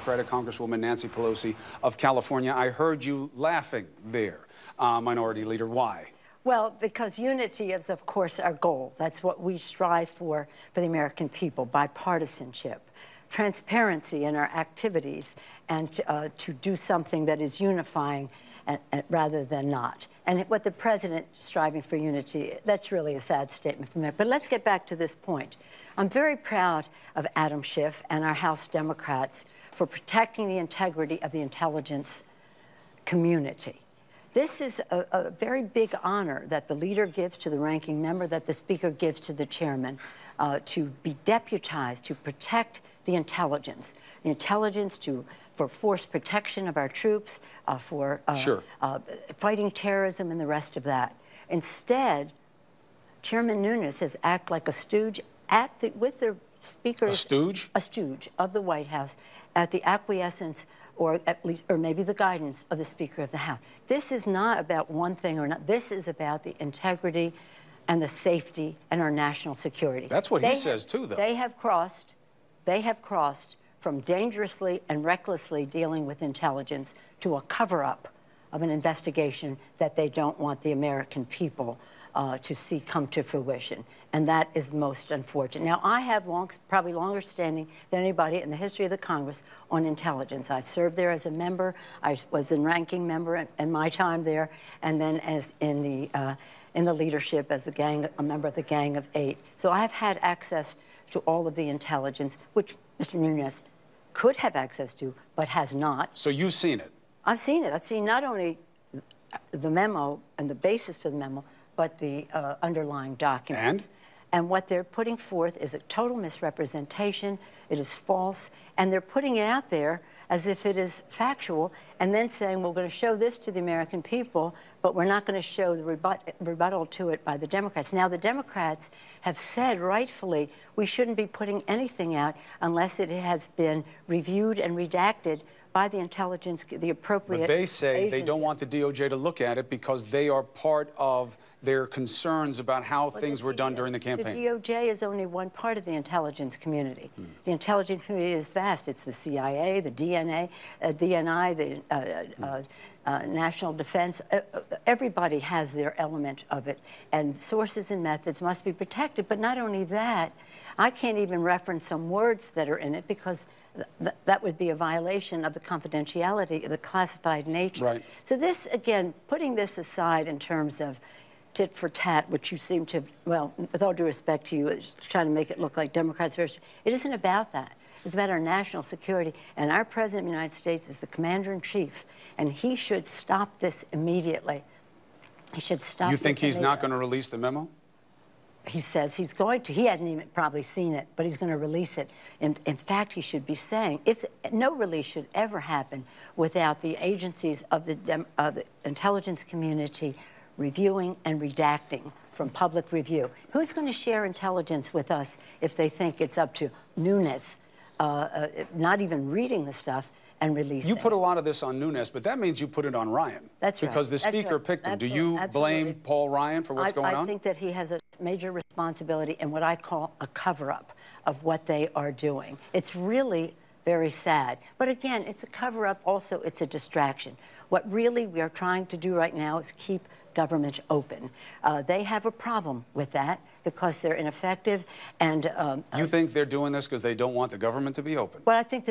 Democratic Congresswoman Nancy Pelosi of California. I heard you laughing there, Minority Leader. Why? Well, because unity is, of course, our goal. That's what we strive for the American people, bipartisanship, transparency in our activities, and to do something that is unifying rather than not. And what the president is striving for unity, that's really a sad statement from me. But let's get back to this point. I'm very proud of Adam Schiff and our House Democrats for protecting the integrity of the intelligence community. This is a very big honor that the leader gives to the ranking member, that the speaker gives to the chairman, to be deputized to protect the intelligence for force protection of our troops, for fighting terrorism and the rest of that. Instead, Chairman Nunes has acted like a stooge with the speaker. A stooge? A stooge of the White House at the acquiescence or maybe the guidance of the Speaker of the House. This is not about one thing or not. This is about the integrity and the safety and our national security. That's what he says too, though. They have crossed from dangerously and recklessly dealing with intelligence to a cover-up of an investigation that they don't want the American people to see come to fruition. And that is most unfortunate. Now, I have probably longer standing than anybody in the history of the Congress on intelligence. I've served there as a member. I was a ranking member in my time there, and then as in the leadership as a member of the Gang of Eight. So I've had access to all of the intelligence, which Mr. Nunes could have access to, but has not. So you've seen it? I've seen it. I've seen not only the memo and the basis for the memo, but the underlying documents. And what they're putting forth is a total misrepresentation. It is false. And they're putting it out there as if it is factual, and then saying, we're going to show this to the American people, but we're not going to show the rebuttal to it by the Democrats. Now, the Democrats have said, rightfully, we shouldn't be putting anything out unless it has been reviewed and redacted by the intelligence, the appropriate But they say agency. they don't want the DOJ to look at it because they are part of their concerns about how things were done during the campaign. The DOJ is only one part of the intelligence community. The intelligence community is vast. It's the CIA, the DNI, the National Defense. Everybody has their element of it, and sources and methods must be protected. But not only that, I can't even reference some words that are in it because that would be a violation of the confidentiality, the classified nature. Right. So this, again, putting this aside in terms of tit for tat, which you seem to, well, with all due respect to you, it's trying to make it look like Democrats versus, it isn't about that. It's about our national security, and our President of the United States is the Commander-in-Chief, and he should stop this immediately. He should stop this. You think he's not going to release the memo? He says he's going to. He hasn't even probably seen it, but he's going to release it. In fact, he should be saying, if no release should ever happen without the agencies of the intelligence community reviewing and redacting from public review. Who's going to share intelligence with us if they think it's up to Nunes, not even reading the stuff and releasing? You put a lot of this on Nunes, but that means you put it on Ryan. That's right. Because the speaker picked him. Do you blame Paul Ryan for what's going on? I think that he has a major responsibility in what I call a cover-up of what they are doing. It's really very sad. But again, it's a cover-up. Also, it's a distraction. What really we are trying to do right now is keep government open. They have a problem with that because they're ineffective and... you think they're doing this because they don't want the government to be open? Well, I think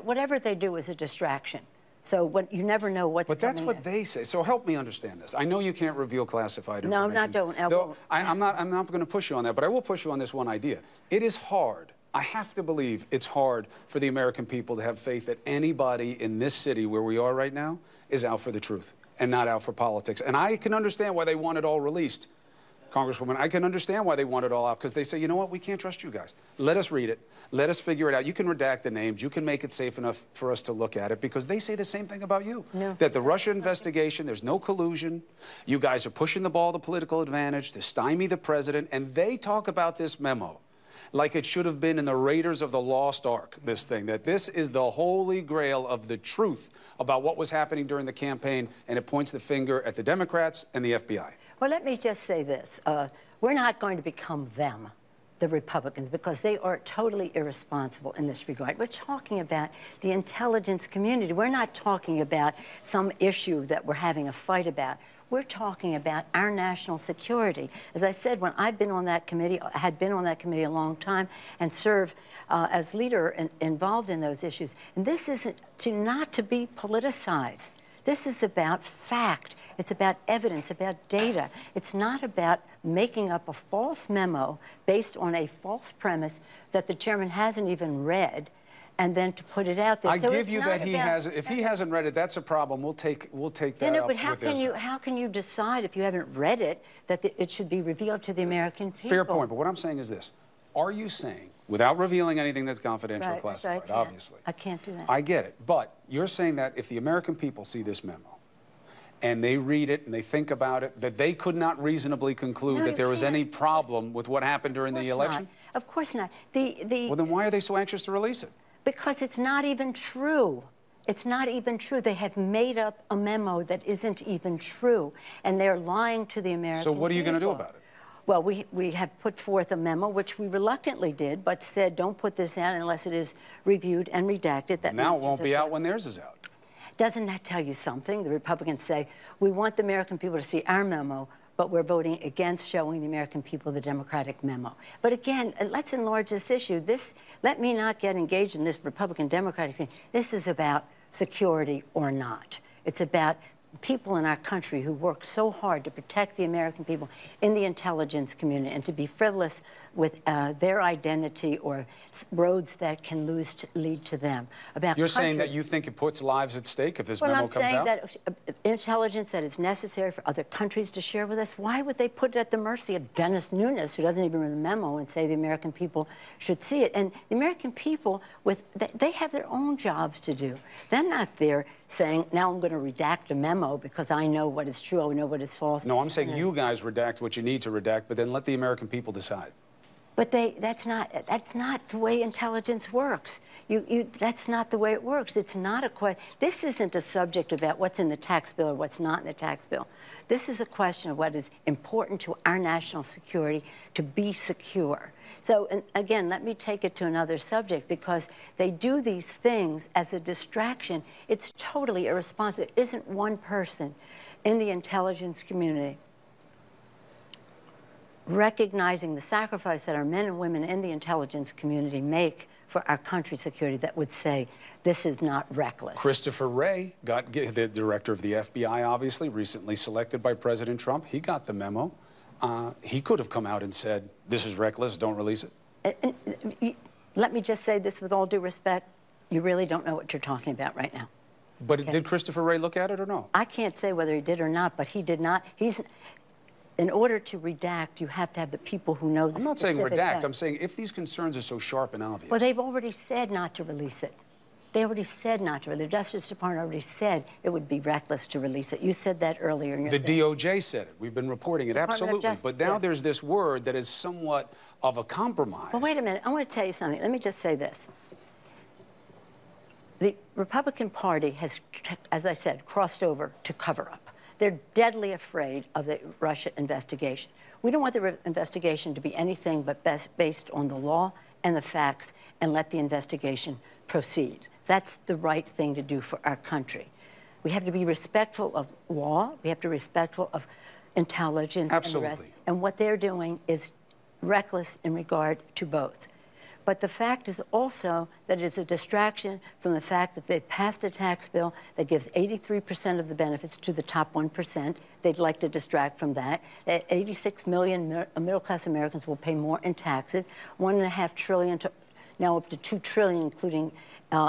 whatever they do is a distraction. So you never know what's coming. But that's what they say. So help me understand this. I know you can't reveal classified information. No, I won't. I'm not going to push you on that, but I will push you on this one idea. It is hard. I have to believe it's hard for the American people to have faith that anybody in this city where we are right now is out for the truth and not out for politics. And I can understand why they want it all released, Congresswoman. I can understand why they want it all out, because they say, you know what, we can't trust you guys. Let us read it. Let us figure it out. You can redact the names. You can make it safe enough for us to look at it, because they say the same thing about you. No. That the Russia investigation, there's no collusion. You guys are pushing the ball to political advantage to stymie the president, and they talk about this memo like it should have been in the Raiders of the Lost Ark, this thing, that this is the holy grail of the truth about what was happening during the campaign, and it points the finger at the Democrats and the FBI. Well, let me just say this. We're not going to become them. the Republicans, because they are totally irresponsible in this regard. We're talking about the intelligence community. We're not talking about some issue that we're having a fight about. We're talking about our national security. As I said, when I've been on that committee, I had been on that committee a long time and served as leader involved in those issues. And this isn't not to be politicized. This is about fact. It's about evidence, about data. It's not about making up a false memo based on a false premise that the chairman hasn't even read, and then to put it out there. I give you that he has. If he hasn't read it, that's a problem. We'll take that up. But how can you decide if you haven't read it that it should be revealed to the American people? Fair point. But what I'm saying is this: are you saying, without revealing anything that's confidential or classified, obviously, I can't do that. I get it. But you're saying that if the American people see this memo and they read it and they think about it, that they could not reasonably conclude that there was any problem with what happened during the election? Of course not. Well, then why are they so anxious to release it? Because it's not even true. It's not even true. They have made up a memo that isn't even true, and they're lying to the American people. So what are you going to do about it? Well, we have put forth a memo, which we reluctantly did, but said don't put this out unless it is reviewed and redacted. That now it won't be out when theirs is out. Doesn't that tell you something? The Republicans say, we want the American people to see our memo, but we're voting against showing the American people the Democratic memo. But again, let's enlarge this issue. Let me not get engaged in this Republican-Democratic thing. This is about security or not. It's about people in our country who work so hard to protect the American people in the intelligence community, and to be frivolous with their identity or roads that can lead to them. You're saying that you think it puts lives at stake if this memo comes out? Well, I'm saying that intelligence that is necessary for other countries to share with us, why would they put it at the mercy of Dennis Nunes, who doesn't even read the memo, and say the American people should see it? And the American people, they have their own jobs to do. They're not there saying, now I'm going to redact a memo because I know what is true, I know what is false. No, I'm saying you guys redact what you need to redact, but then let the American people decide. But that's not the way intelligence works. That's not the way it works. It's not a question. This isn't a subject about what's in the tax bill or what's not in the tax bill. This is a question of what is important to our national security to be secure. So, and again, let me take it to another subject, because they do these things as a distraction. It's totally irresponsible. There isn't one person in the intelligence community recognizing the sacrifice that our men and women in the intelligence community make for our country's security that would say this is not reckless. Christopher Wray, the director of the FBI, obviously, recently selected by President Trump. He got the memo. He could have come out and said, this is reckless, don't release it. Let me just say this with all due respect. You really don't know what you're talking about right now. But did Christopher Wray look at it or no? I can't say whether he did or not, but he did not. In order to redact, you have to have the people who know the I'm not saying redact. facts. I'm saying if these concerns are so sharp and obvious. Well, they've already said not to release it. They already said not to. The Justice Department already said it would be reckless to release it. You said that earlier in your thing. DOJ said it. We've been reporting it, absolutely. But now there's this word that is somewhat of a compromise. Well, wait a minute. I want to tell you something. Let me just say this. The Republican Party has, as I said, crossed over to cover up. They're deadly afraid of the Russia investigation. We don't want the investigation to be anything but based on the law and the facts, and let the investigation proceed. That's the right thing to do for our country. We have to be respectful of law. We have to be respectful of intelligence. Absolutely. And the rest. And what they're doing is reckless in regard to both. But the fact is also that it is a distraction from the fact that they've passed a tax bill that gives 83% of the benefits to the top 1%. They'd like to distract from that. 86 million middle-class Americans will pay more in taxes. $1.5 trillion to now up to $2 trillion, including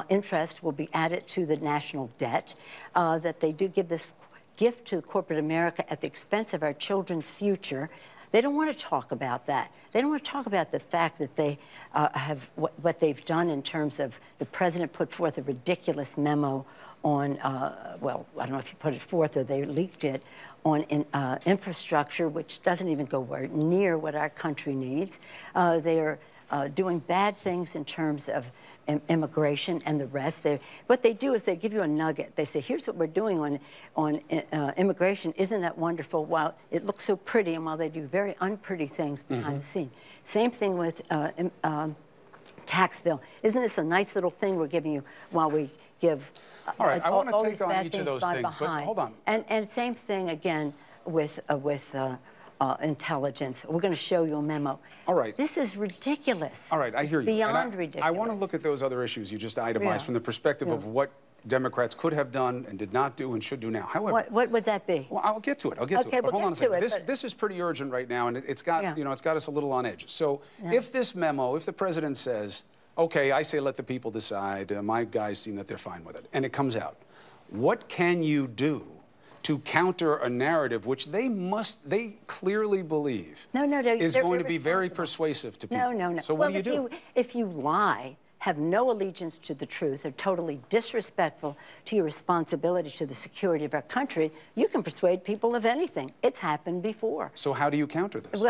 interest, will be added to the national debt. That they do give this gift to corporate America at the expense of our children's future. They don't want to talk about that. They don't want to talk about the fact that they have what they've done in terms of the president put forth a ridiculous memo on, well, I don't know if he put it forth or they leaked it, on infrastructure, which doesn't even go near what our country needs. They are doing bad things in terms of immigration and the rest. What they do is they give you a nugget. They say, here's what we're doing on immigration. Isn't that wonderful? While it looks so pretty, and while they do very unpretty things behind the scene. Same thing with tax bill. Isn't this a nice little thing we're giving you while we give all right, I want to take these on bad each of things those by things, behind. but hold on. And same thing again with intelligence. We're going to show you a memo. All right. This is ridiculous. All right, I hear you. Beyond ridiculous. I want to look at those other issues you just itemized from the perspective of what Democrats could have done and did not do and should do now. However, what would that be? Well, I'll get to it. I'll get to it. But we'll hold on a second. This is pretty urgent right now, and it's got it's got us a little on edge. So if this memo, if the president says, "Okay, I say let the people decide," my guys seem that they're fine with it, and it comes out, what can you do to counter a narrative which they clearly believe is going to be very persuasive to people? No. So what do you do? If you lie, have no allegiance to the truth, are totally disrespectful to your responsibility to the security of our country, you can persuade people of anything. It's happened before. So how do you counter this?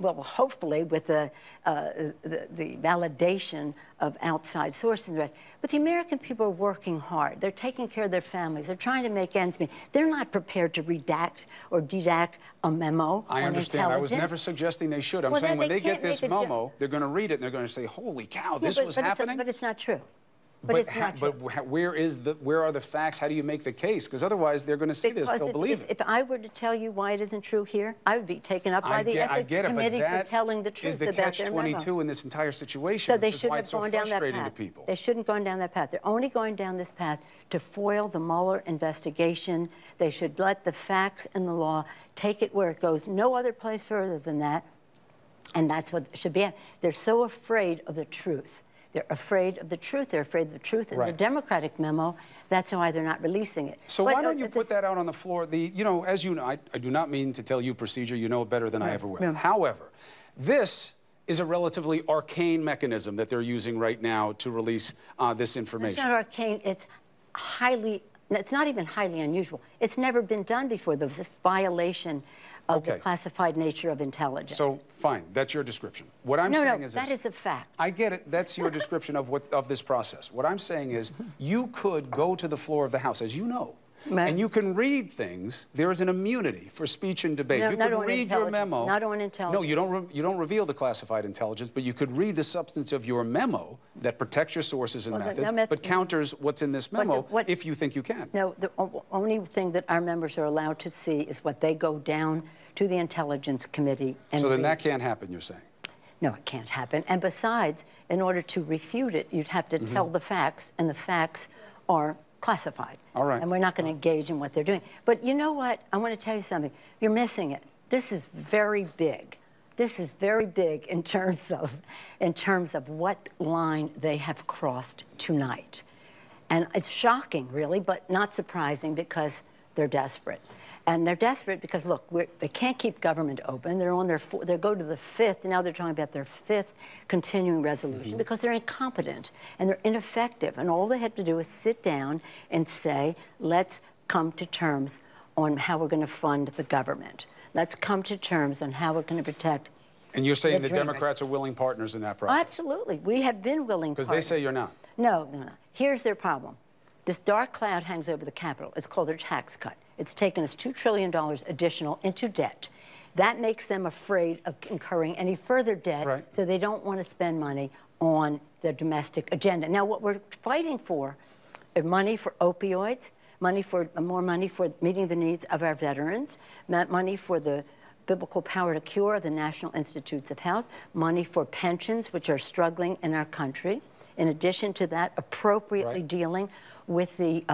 Well, hopefully with the validation of outside sources and the rest. But the American people are working hard. They're taking care of their families. They're trying to make ends meet. They're not prepared to redact or dedact a memo I understand. I was never suggesting they should. I'm saying when they get this memo, they're going to read it and they're going to say, holy cow, this was happening? But it's not true. But where are the facts? How do you make the case? Because otherwise they're going to see this, they'll believe it. If I were to tell you why it isn't true here, I would be taken up by the ethics committee for telling the truth about their memo. Is the catch-22 in this entire situation, so they which is why it's so frustrating to people. They shouldn't have gone down that path. They're only going down this path to foil the Mueller investigation. They should let the facts and the law take it where it goes, no other place further than that. And that's what should be. They're so afraid of the truth. They're afraid of the truth. They're afraid of the truth in the Democratic memo. That's why they're not releasing it. So why don't you put that out on the floor? As you know, I do not mean to tell you procedure. You know it better than I ever will. However, this is a relatively arcane mechanism that they're using right now to release this information. It's not arcane. It's not even highly unusual. It's never been done before. This violation of the classified nature of intelligence. So, fine, that's your description. What I'm saying is that is a fact. I get it. That's your description of this process. What I'm saying is you could go to the floor of the House, as you know, and you can read things. There is an immunity for speech and debate. You can read your memo. Not on intelligence. No, you don't reveal the classified intelligence, but you could read the substance of your memo that protects your sources and methods, but counters what's in this memo if you think you can. No, the only thing that our members are allowed to see is what they go down to the Intelligence Committee and so then that can't happen, you're saying? No, it can't happen. And besides, in order to refute it, you'd have to tell the facts, and the facts are classified. All right. And we're not going to engage in what they're doing. But you know what? I want to tell you something. You're missing it. This is very big. This is very big in terms of what line they have crossed tonight. And it's shocking, really, but not surprising because they're desperate. And they're desperate because, look, they can't keep government open. They're on they go to the fifth, now they're talking about their fifth continuing resolution because they're incompetent and they're ineffective. And all they have to do is sit down and say, let's come to terms on how we're going to fund the government. Let's come to terms on how we're going to protect. And you're saying the Democrats are willing partners in that process? Absolutely. We have been willing partners. Because they say you're not. No. Here's their problem. This dark cloud hangs over the Capitol. It's called their tax cut. It's taken us $2 trillion additional into debt. That makes them afraid of incurring any further debt, so they don't want to spend money on their domestic agenda. Now, what we're fighting for is money for opioids, more money for meeting the needs of our veterans, money for the Biblical Power to Cure, the National Institutes of Health, money for pensions, which are struggling in our country. In addition to that, appropriately dealing with the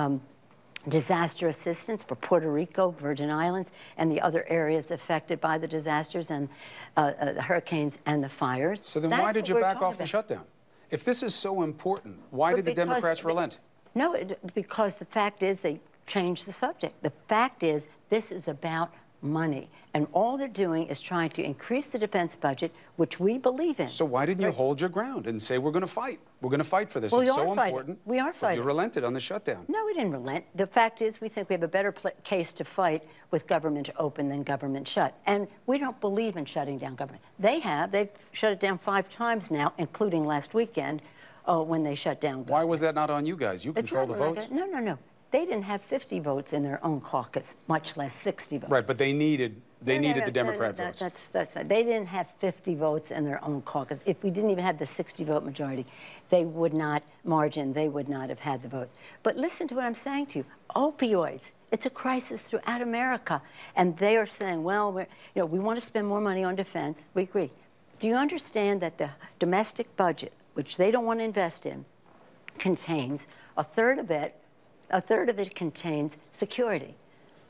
disaster assistance for Puerto Rico, Virgin Islands, and the other areas affected by the disasters and the hurricanes and the fires. So then why did you back off the shutdown? If this is so important, why did the Democrats relent? No, because the fact is they changed the subject. The fact is this is about money. And all they're doing is trying to increase the defense budget, which we believe in. So why didn't you hold your ground and say, we're going to fight? We're going to fight for this. Well, it's so important. We are fighting. You relented on the shutdown. No, we didn't relent. The fact is we think we have a better case to fight with government open than government shut. And we don't believe in shutting down government. They have. They've shut it down 5 times now, including last weekend, when they shut down government. Why was that not on you guys? You control the votes? No, no, no. They didn't have 50 votes in their own caucus, much less 60 votes. Right, but they needed the Democrat votes. They didn't have 50 votes in their own caucus. If we didn't even have the 60-vote majority, they would not margin. They would not have had the votes. But listen to what I'm saying to you. Opioids. It's a crisis throughout America. And they are saying, well, we want to spend more money on defense. We agree. Do you understand that the domestic budget, which they don't want to invest in, contains a third of it contains security,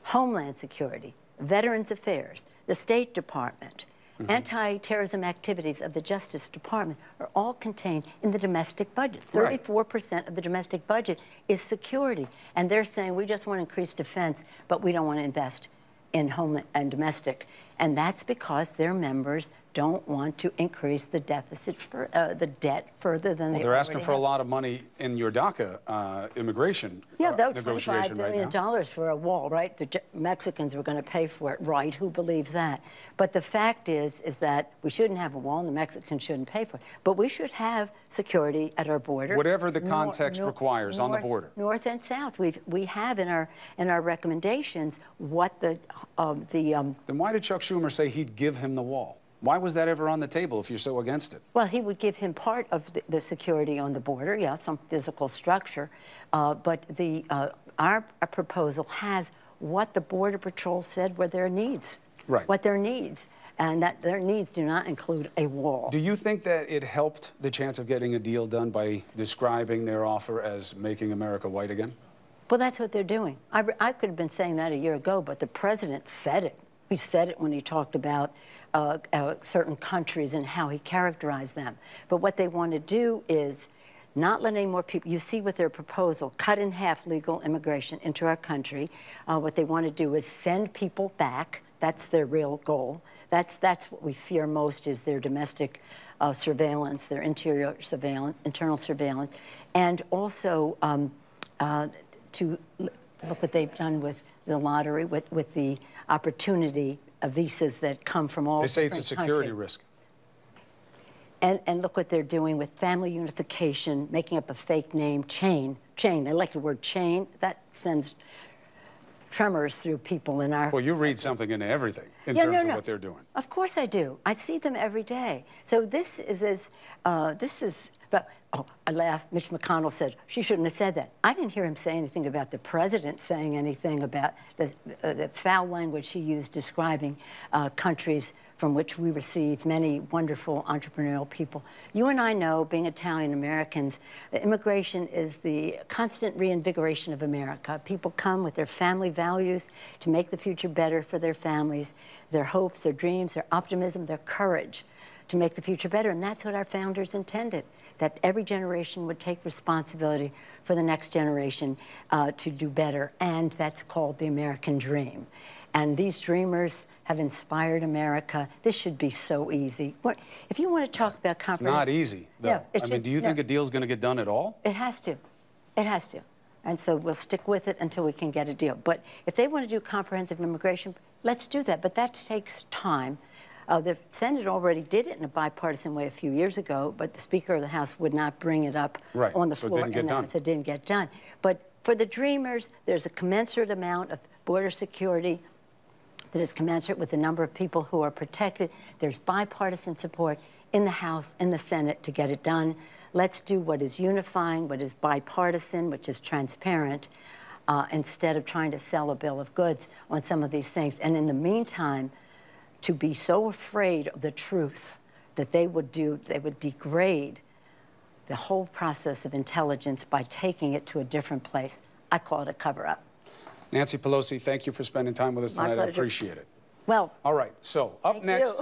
Homeland Security, Veterans Affairs, the State Department, anti-terrorism activities of the Justice Department are all contained in the domestic budget. 34% of the domestic budget is security. And they're saying we just want to increase defense, but we don't want to invest in homeland and domestic. And that's because their members don't want to increase the deficit for the debt further than they're asking for a lot of money in your DACA immigration negotiation right now. $25 billion for a wall, right? The Mexicans were going to pay for it, right? Who believes that? But the fact is that we shouldn't have a wall, and the Mexicans shouldn't pay for it. But we should have security at our border. Whatever the context requires on the border. North and south. We have in our recommendations what the Then why did Chuck Schumer say he'd give him the wall? Why was that ever on the table if you're so against it? Well, he would give him part of the security on the border, yeah, some physical structure. But our proposal has what the Border Patrol said were their needs. Right. What their needs. And that their needs do not include a wall. Do you think that it helped the chance of getting a deal done by describing their offer as making America white again? Well, that's what they're doing. I could have been saying that a year ago, but the president said it. He said it when he talked about certain countries and how he characterized them. But what they want to do is not let any more people, you see with their proposal, cut in half legal immigration into our country. What they want to do is send people back. That's their real goal. That's what we fear most is their domestic surveillance, their interior surveillance, internal surveillance, and also to look what they've done with the lottery, with the opportunity of visas that come from all different countries. They say it's a security risk. And look what they're doing with family unification, making up a fake name, chain. They like the word chain. That sends tremors through people in our... Well, you read something into everything in terms of what they're doing. Of course I do. I see them every day. So this is but, oh, I laugh. Mitch McConnell said, she shouldn't have said that. I didn't hear him say anything about the president saying anything about the foul language he used describing countries from which we receive many wonderful entrepreneurial people. You and I know, being Italian Americans, immigration is the constant reinvigoration of America. People come with their family values to make the future better for their families, their hopes, their dreams, their optimism, their courage to make the future better. And that's what our founders intended, that every generation would take responsibility for the next generation to do better. And that's called the American dream. And these dreamers have inspired America. This should be so easy. If you want to talk about comprehensive... It's not easy, though. Yeah, I mean, do you think a deal's going to get done at all? It has to. It has to. And so we'll stick with it until we can get a deal. But if they want to do comprehensive immigration, let's do that. But that takes time. The Senate already did it in a bipartisan way a few years ago, but the Speaker of the House would not bring it up on the floor. It didn't get done. So it didn't get done. But for the dreamers, there's a commensurate amount of border security that is commensurate with the number of people who are protected. There's bipartisan support in the House, in the Senate to get it done. Let's do what is unifying, what is bipartisan, which is transparent, instead of trying to sell a bill of goods on some of these things. And in the meantime, to be so afraid of the truth that they would degrade the whole process of intelligence by taking it to a different place. I call it a cover-up. Nancy Pelosi, thank you for spending time with us tonight. I appreciate it. Well, all right, so up next.